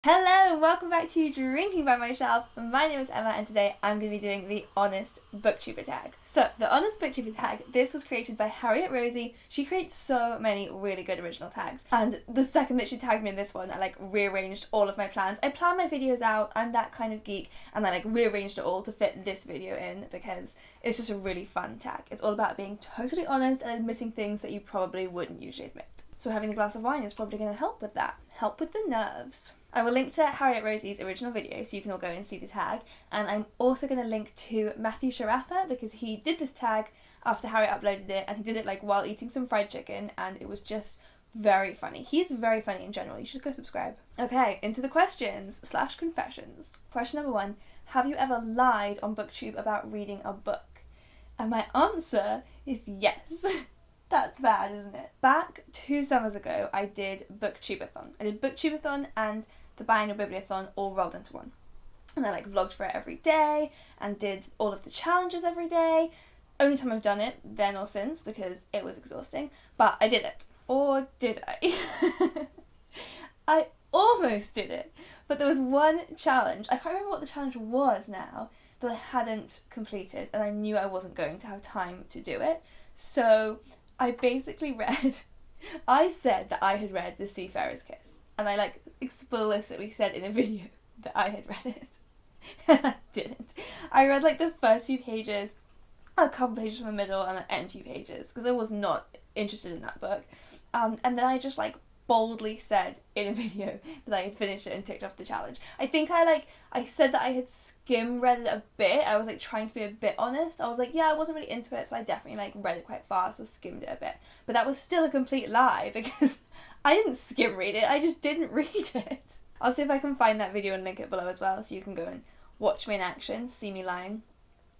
Hello and welcome back to Drinking by My Shelf. My name is Emma and today I'm going to be doing the Honest Booktuber tag. So, the Honest Booktuber tag, this was created by Harriet Rosie. She creates so many really good original tags, and the second that she tagged me in this one, I rearranged all of my plans. I plan my videos out, I'm that kind of geek, and I rearranged it all to fit this video in because it's just a really fun tag. It's all about being totally honest and admitting things that you probably wouldn't usually admit. So having a glass of wine is probably going to help with that. Help with the nerves. I will link to Harriet Rosie's original video so you can all go and see the tag, and I'm also going to link to Matthew Sharappa because he did this tag after Harriet uploaded it, and he did it while eating some fried chicken, and it was just very funny. He's very funny in general. You should go subscribe. Okay, into the questions/confessions. Question number 1. Have you ever lied on BookTube about reading a book? And my answer is yes. That's bad, isn't it? Back 2 summers ago, I did Booktubeathon. I did Booktubeathon and the Biennial Bibliothon all rolled into one. And I vlogged for it every day and did all of the challenges every day. Only time I've done it, then or since, because it was exhausting. But I did it. Or did I? I almost did it. But there was one challenge, I can't remember what the challenge was now, that I hadn't completed, and I knew I wasn't going to have time to do it. So I basically I said that I had read The Seafarer's Kiss, and I explicitly said in a video that I had read it. I didn't. I read the first few pages, a couple pages from the middle, and the end few pages, because I was not interested in that book. And then I just boldly said in a video that I had finished it and ticked off the challenge. I think I said that I had read it a bit. I was trying to be a bit honest. I was yeah, I wasn't really into it, so I definitely read it quite fast or skimmed it a bit. But that was still a complete lie because I didn't skim read it, I just didn't read it. I'll see if I can find that video and link it below as well so you can go and watch me in action, see me lying.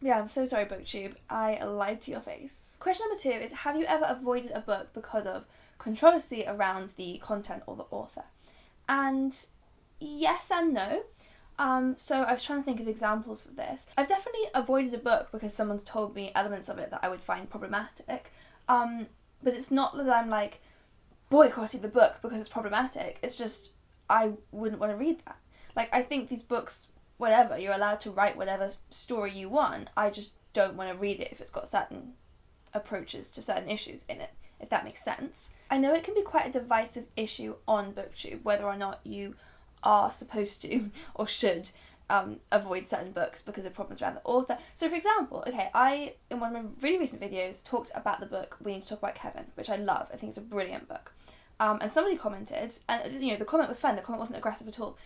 Yeah, I'm so sorry, BookTube. I lied to your face. Question number 2 is, have you ever avoided a book because of controversy around the content or the author? And yes and no. So I was trying to think of examples for this. I've definitely avoided a book because someone's told me elements of it that I would find problematic. But it's not that I'm boycotting the book because it's problematic. It's just I wouldn't want to read that. I think these books, whatever, you're allowed to write whatever story you want. I just don't want to read it if it's got certain approaches to certain issues in it, if that makes sense. I know it can be quite a divisive issue on BookTube, whether or not you are supposed to or should avoid certain books because of problems around the author. So for example, I, in one of my really recent videos, talked about the book We Need to Talk About Kevin, which I love. I think it's a brilliant book. And somebody commented, and the comment was fine, the comment wasn't aggressive at all,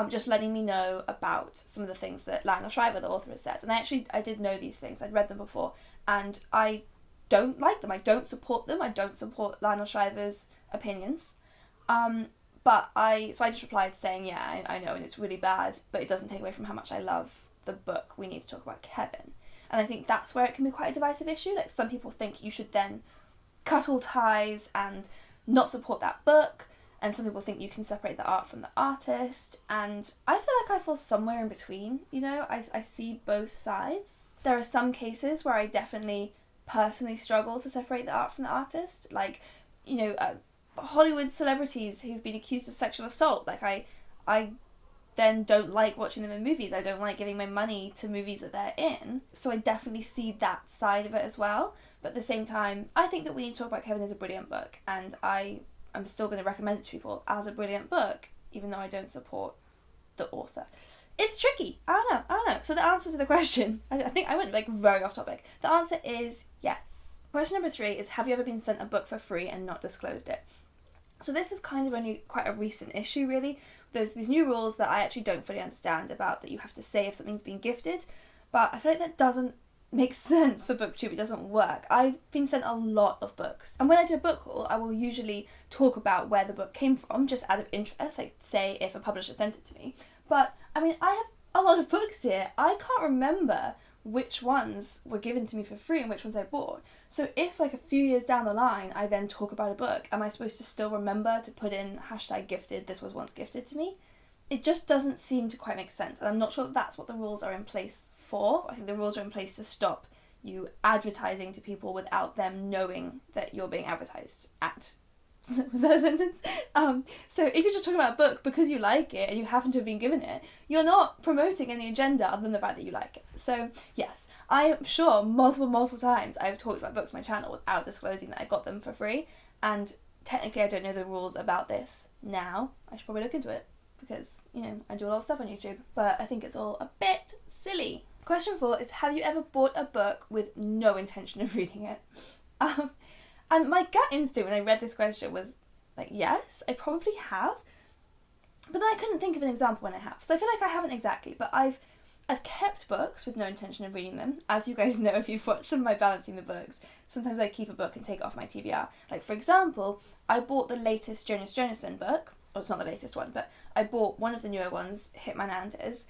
just letting me know about some of the things that Lionel Shriver, the author, has said. And I did know these things, I'd read them before, and I don't like them, I don't support them, I don't support Lionel Shriver's opinions. So I just replied saying, yeah, I know, and it's really bad, but it doesn't take away from how much I love the book We Need to Talk About Kevin. And I think that's where it can be quite a divisive issue. Some people think you should then cut all ties and not support that book, and some people think you can separate the art from the artist, and I feel I fall somewhere in between, I see both sides. There are some cases where I definitely personally struggle to separate the art from the artist, Hollywood celebrities who've been accused of sexual assault. I then don't like watching them in movies. I don't like giving my money to movies that they're in. So I definitely see that side of it as well. But at the same time, I think that We Need to Talk About Kevin is a brilliant book, and I'm still going to recommend it to people as a brilliant book, even though I don't support the author. It's tricky. I don't know. So the answer to the question, I think I went very off topic. The answer is yes. Question number 3 is, have you ever been sent a book for free and not disclosed it? So this is kind of only quite a recent issue, really. There's these new rules that I actually don't fully understand about, that you have to say if something's been gifted, but I feel that doesn't make sense for BookTube. It doesn't work. I've been sent a lot of books, and when I do a book haul, I will usually talk about where the book came from, just out of interest, say if a publisher sent it to me. But I have a lot of books here. I can't remember which ones were given to me for free and which ones I bought. So if a few years down the line I then talk about a book, am I supposed to still remember to put in #gifted, this was once gifted to me? It just doesn't seem to quite make sense, and I'm not sure that that's what the rules are in place for. I think the rules are in place to stop you advertising to people without them knowing that you're being advertised at. Was that a sentence? So if you're just talking about a book because you like it and you happen to have been given it, you're not promoting any agenda other than the fact that you like it. So yes, I am sure multiple times I've talked about books on my channel without disclosing that I got them for free, and technically I don't know the rules about this now. I should probably look into it because, you know, I do a lot of stuff on YouTube, but I think it's all a bit silly. Question 4 is, have you ever bought a book with no intention of reading it? And my gut instinct when I read this question was like, yes, I probably have. But then I couldn't think of an example when I have. So I feel like I haven't exactly, but I've kept books with no intention of reading them. As you guys know, if you've watched some of my balancing the books, sometimes I keep a book and take it off my TBR. Like, for example, I bought the latest Jonas Jonasson book. Well, it's not the latest one, but I bought one of the newer ones, Hitman Anders,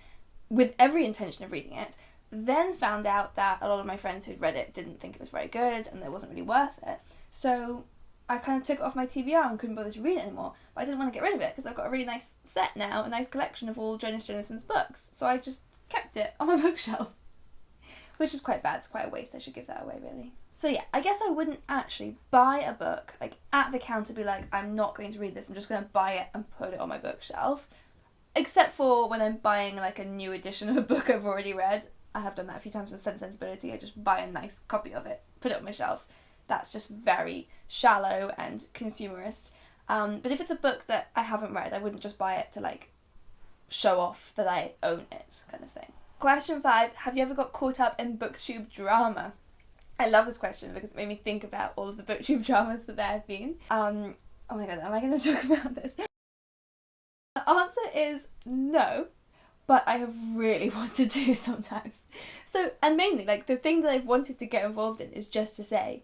with every intention of reading it. Then found out that a lot of my friends who'd read it didn't think it was very good and it wasn't really worth it. So I kind of took it off my TBR and couldn't bother to read it anymore. But I didn't want to get rid of it because I've got a really nice set now, a nice collection of all Jonas Jonasson's books. So I just kept it on my bookshelf, which is quite bad. It's quite a waste. I should give that away, really. So yeah, I guess I wouldn't actually buy a book, like at the counter be like, I'm not going to read this, I'm just going to buy it and put it on my bookshelf. Except for when I'm buying like a new edition of a book I've already read. I have done that a few times with Sense Sensibility. I just buy a nice copy of it, put it on my shelf. That's just very shallow and consumerist. But if it's a book that I haven't read, I wouldn't just buy it to like show off that I own it, kind of thing. Question 5, have you ever got caught up in booktube drama? I love this question because it made me think about all of the booktube dramas that there have been. Oh my god, am I going to talk about this? The answer is no, but I have really wanted to sometimes. So, and mainly, like, the thing that I've wanted to get involved in is just to say,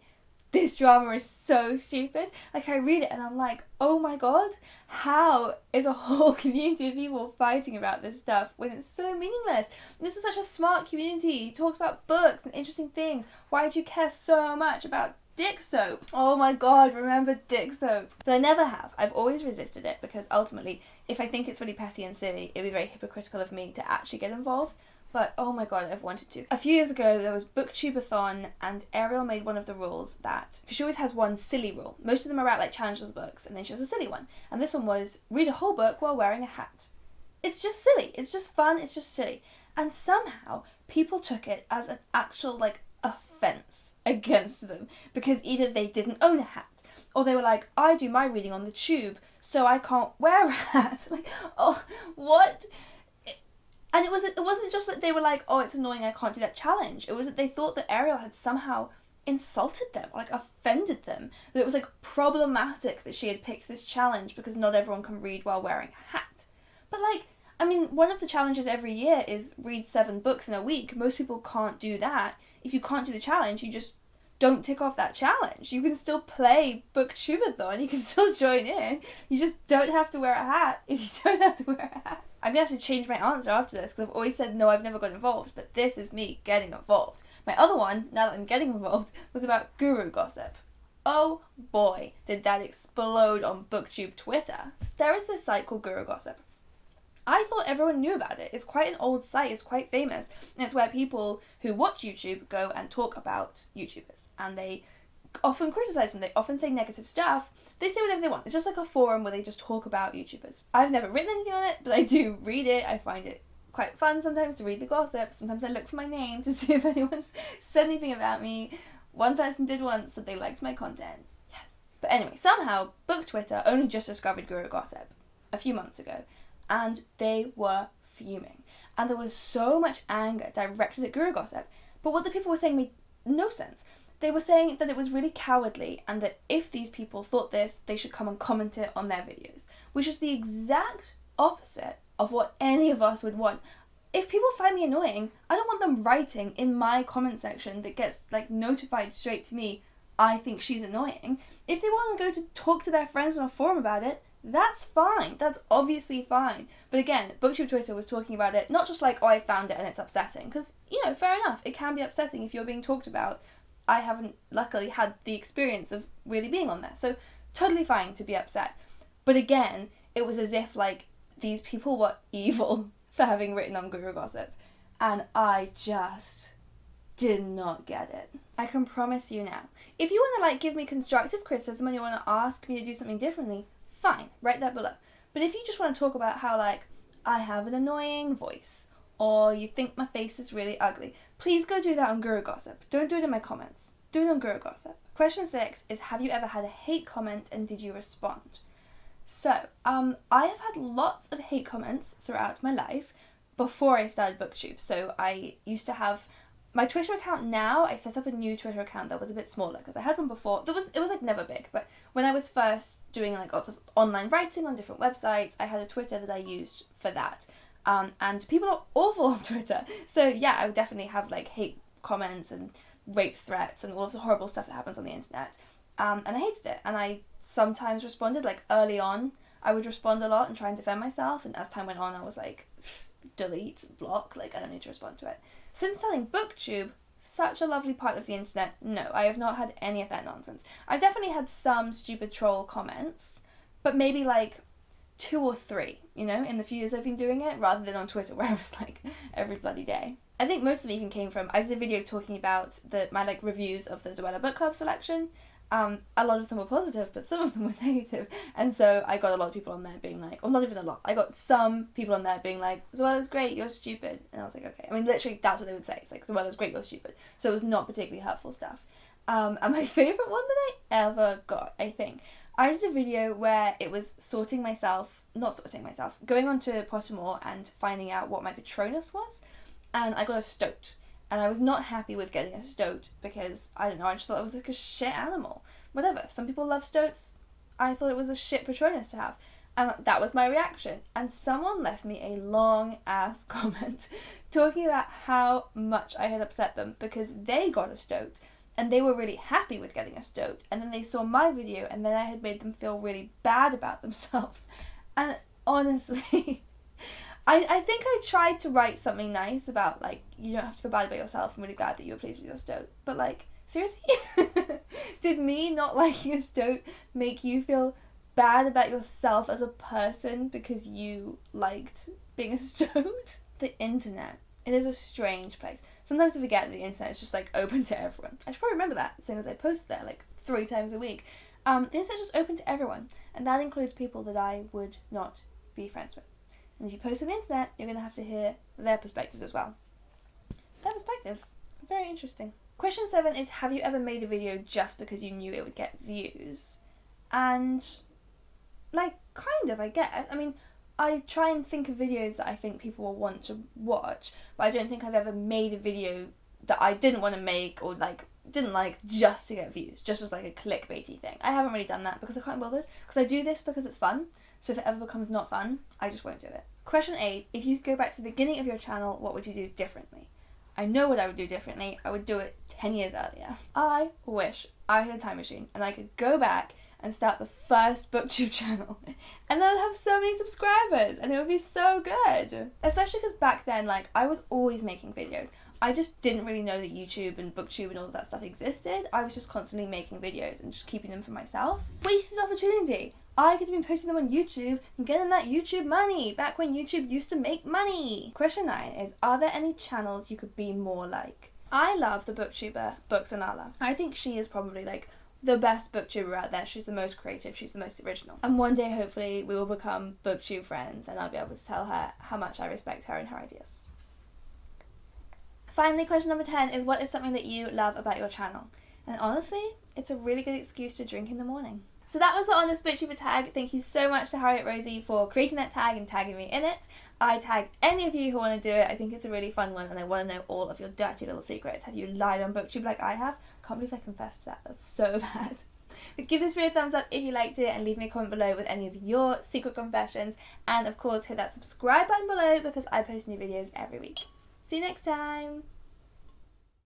this drama is so stupid. Like, I read it and I'm like, oh my god, how is a whole community of people fighting about this stuff when it's so meaningless? This is such a smart community. It talks about books and interesting things. Why do you care so much about dick soap? Oh my god, remember dick soap. But I never have. I've always resisted it because ultimately, if I think it's really petty and silly, it'd be very hypocritical of me to actually get involved. But oh my god, I've wanted to. A few years ago, there was Booktubeathon, and Ariel made one of the rules that, because she always has one silly rule. Most of them are about like challenges of books, and then she has a silly one. And this one was, read a whole book while wearing a hat. It's just silly. It's just fun. It's just silly. And somehow, people took it as an actual like offence against them, because either they didn't own a hat, or they were like, I do my reading on the tube, so I can't wear a hat. Like, oh, what? And it wasn't just that they were like, oh, it's annoying, I can't do that challenge. It was that they thought that Ariel had somehow insulted them, or like offended them. That it was like problematic that she had picked this challenge because not everyone can read while wearing a hat. But like, I mean, one of the challenges every year is read 7 books in a week. Most people can't do that. If you can't do the challenge, you just don't tick off that challenge. You can still play Booktubeathon, you can still join in. You just don't have to wear a hat if you don't have to wear a hat. I'm going to have to change my answer after this because I've always said no, I've never got involved, but this is me getting involved. My other one, now that I'm getting involved, was about guru gossip. Oh boy, did that explode on BookTube Twitter. There is this site called Guru Gossip. I thought everyone knew about it. It's quite an old site, it's quite famous, and it's where people who watch YouTube go and talk about YouTubers, and they often criticize them, they often say negative stuff, they say whatever they want. It's just like a forum where they just talk about YouTubers. I've never written anything on it, but I do read it. I find it quite fun sometimes to read the gossip. Sometimes I look for my name to see if anyone's said anything about me. One person did once, so they liked my content. Yes. But anyway, somehow, Book Twitter only just discovered Guru Gossip a few months ago, and they were fuming. And there was so much anger directed at Guru Gossip. But what the people were saying made no sense. They were saying that it was really cowardly and that if these people thought this, they should come and comment it on their videos, which is the exact opposite of what any of us would want. If people find me annoying, I don't want them writing in my comment section that gets like notified straight to me, I think she's annoying. If they want to go to talk to their friends on a forum about it, that's fine. That's obviously fine. But again, BookTube Twitter was talking about it, not just like, oh, I found it and it's upsetting. Because, you know, fair enough, it can be upsetting if you're being talked about. I haven't, luckily, had the experience of really being on there. So, totally fine to be upset. But again, it was as if, like, these people were evil for having written on Guru Gossip. And I just did not get it. I can promise you now. If you want to like give me constructive criticism and you want to ask me to do something differently, fine, write that below. But if you just want to talk about how like I have an annoying voice or you think my face is really ugly, please go do that on Guru Gossip. Don't do it in my comments. Do it on Guru Gossip. Question 6 is, have you ever had a hate comment and did you respond? So, I have had lots of hate comments throughout my life before I started BookTube. So I used to have my Twitter account now. I set up a new Twitter account that was a bit smaller because I had one before. It was like never big, but when I was first doing like lots of online writing on different websites, I had a Twitter that I used for that. And people are awful on Twitter. So yeah, I would definitely have like hate comments and rape threats and all of the horrible stuff that happens on the internet. And I hated it. And I sometimes responded, like early on, I would respond a lot and try and defend myself. And as time went on, I was like, delete, block, like I don't need to respond to it. Since starting BookTube, such a lovely part of the internet, no, I have not had any of that nonsense. I've definitely had some stupid troll comments, but maybe like 2 or 3, you know, in the few years I've been doing it, rather than on Twitter where I was like every bloody day. I think most of them even came from, I did a video talking about my like reviews of the Zoella Book Club selection. A lot of them were positive, but some of them were negative, and so I got a lot of people on there being like, or not even a lot, I got some people on there being like, Zoella's great, you're stupid, and I was like, okay. I mean, literally, that's what they would say. It's like, Zoella's great, you're stupid. So it was not particularly hurtful stuff. And my favourite one that I ever got, I think, I did a video where it was going on to Pottermore and finding out what my Patronus was, and I got a stoat. And I was not happy with getting a stoat because, I don't know, I just thought it was like a shit animal. Whatever, some people love stoats. I thought it was a shit Patronus to have. And that was my reaction. And someone left me a long ass comment talking about how much I had upset them because they got a stoat and they were really happy with getting a stoat. And then they saw my video and then I had made them feel really bad about themselves. And honestly, I think I tried to write something nice about, like, you don't have to feel bad about yourself. I'm really glad that you were pleased with your stoat. But, like, seriously? Did me not liking a stoat make you feel bad about yourself as a person because you liked being a stoat? The internet. It is a strange place. Sometimes I forget that the internet is just, like, open to everyone. I should probably remember that, seeing as I post there, like, 3 times a week. The internet is just open to everyone. And that includes people that I would not be friends with. And if you post on the internet, you're going to have to hear their perspectives as well. Their perspectives. Very interesting. Question 7 is, have you ever made a video just because you knew it would get views? And, like, kind of, I guess. I mean, I try and think of videos that I think people will want to watch, but I don't think I've ever made a video that I didn't want to make or, like, didn't like just to get views, just as, like, a clickbaity thing. I haven't really done that because I can't bother. Because I do this because it's fun. So if it ever becomes not fun, I just won't do it. Question 8, if you could go back to the beginning of your channel, what would you do differently? I know what I would do differently. I would do it 10 years earlier. I wish I had a time machine and I could go back and start the first BookTube channel. And then I'd have so many subscribers and it would be so good. Especially because back then, like, I was always making videos. I just didn't really know that YouTube and BookTube and all of that stuff existed. I was just constantly making videos and just keeping them for myself. Wasted opportunity. I could have been posting them on YouTube and getting that YouTube money, back when YouTube used to make money. Question 9 is, are there any channels you could be more like? I love the booktuber, Booksanala. I think she is probably like the best booktuber out there. She's the most creative, she's the most original. And one day, hopefully, we will become booktube friends and I'll be able to tell her how much I respect her and her ideas. Finally, question number 10 is, what is something that you love about your channel? And honestly, it's a really good excuse to drink in the morning. So that was the Honest Booktuber tag. Thank you so much to Harriet Rosie for creating that tag and tagging me in it. I tag any of you who want to do it. I think it's a really fun one and I want to know all of your dirty little secrets. Have you lied on BookTube like I have? I can't believe I confessed that. That's so bad. But give this video a thumbs up if you liked it and leave me a comment below with any of your secret confessions. And of course hit that subscribe button below because I post new videos every week. See you next time!